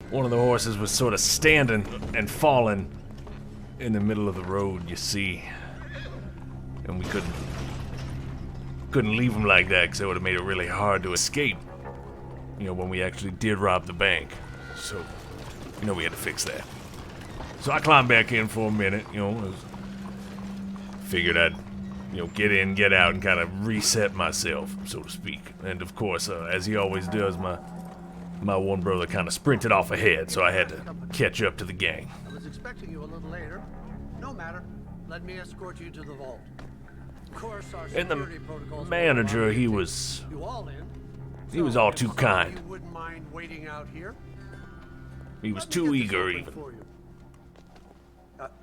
one of the horses was sort of standing and falling in the middle of the road, you see. And we couldn't leave him like that because it would have made it really hard to escape, when we actually did rob the bank. So, we had to fix that. So I climbed back in for a minute, figured I'd, get in, get out, and kind of reset myself, so to speak. And of course, as he always does, my one brother kind of sprinted off ahead, so I had to catch up to the gang. I was expecting you a little later. No matter. Let me escort you to the vault. Of course, our And the security protocols manager, he was all too kind. You wouldn't mind waiting out here? He was Let me too get this eager, open even. for you.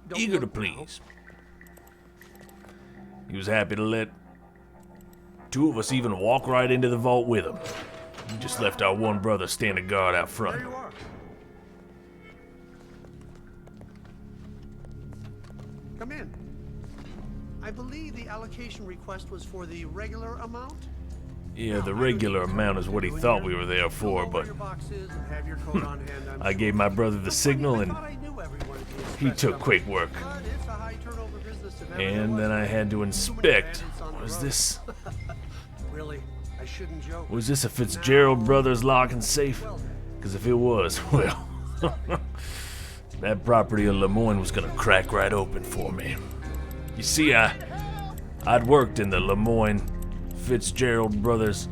Don't Eager to look now. please. He was happy to let two of us even walk right into the vault with him. We just left our one brother standing guard out front. There you are. Come in. I believe the allocation request was for the regular amount? Yeah, the regular amount is what he thought we were there for, but I gave my brother the signal and he took quick work. And then I had to inspect. Was this a Fitzgerald Brothers lock and safe? Because if it was, well, that property of Lemoyne was gonna crack right open for me. You see, I'd worked in the Lemoyne Fitzgerald Brothers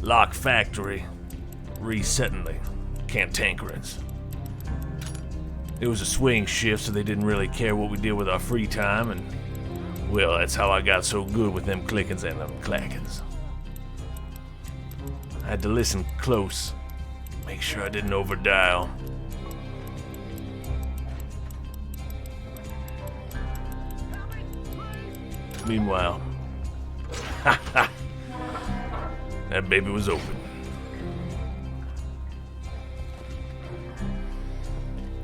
lock factory, resetting the cantankerous. It was a swing shift, so they didn't really care what we did with our free time, and well, that's how I got so good with them clickings and them clackings. I had to listen close, make sure I didn't overdial. Meanwhile, that baby was open.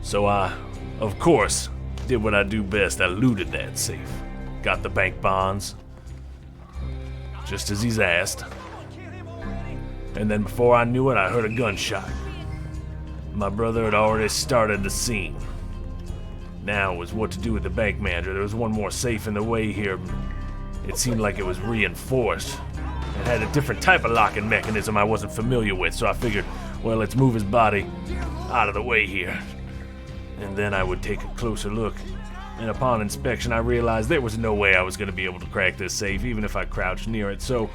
So I, of course, did what I do best. I looted that safe. Got the bank bonds, just as he's asked. And then before I knew it, I heard a gunshot. My brother had already started the scene. Now was what to do with the bank manager. There was one more safe in the way here. It seemed like it was reinforced. It had a different type of locking mechanism I wasn't familiar with, so I figured, well, let's move his body out of the way here. And then I would take a closer look. And upon inspection, I realized there was no way I was going to be able to crack this safe, even if I crouched near it. So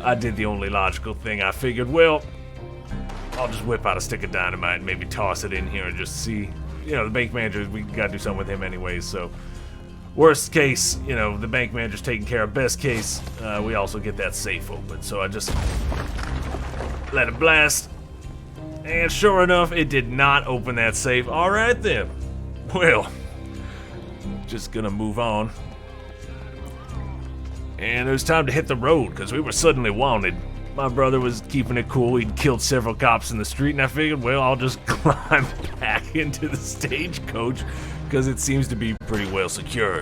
I did the only logical thing. I figured, well, I'll just whip out a stick of dynamite and maybe toss it in here and just see. The bank manager, we got to do something with him anyways, so worst case, the bank manager's taken care of. Best case, we also get that safe open. So I just let it blast. And sure enough, it did not open that safe. All right then. Well, just gonna move on. And it was time to hit the road because we were suddenly wanted. My brother was keeping it cool. He'd killed several cops in the street, and I figured, well, I'll just climb back into the stagecoach because it seems to be pretty well secured.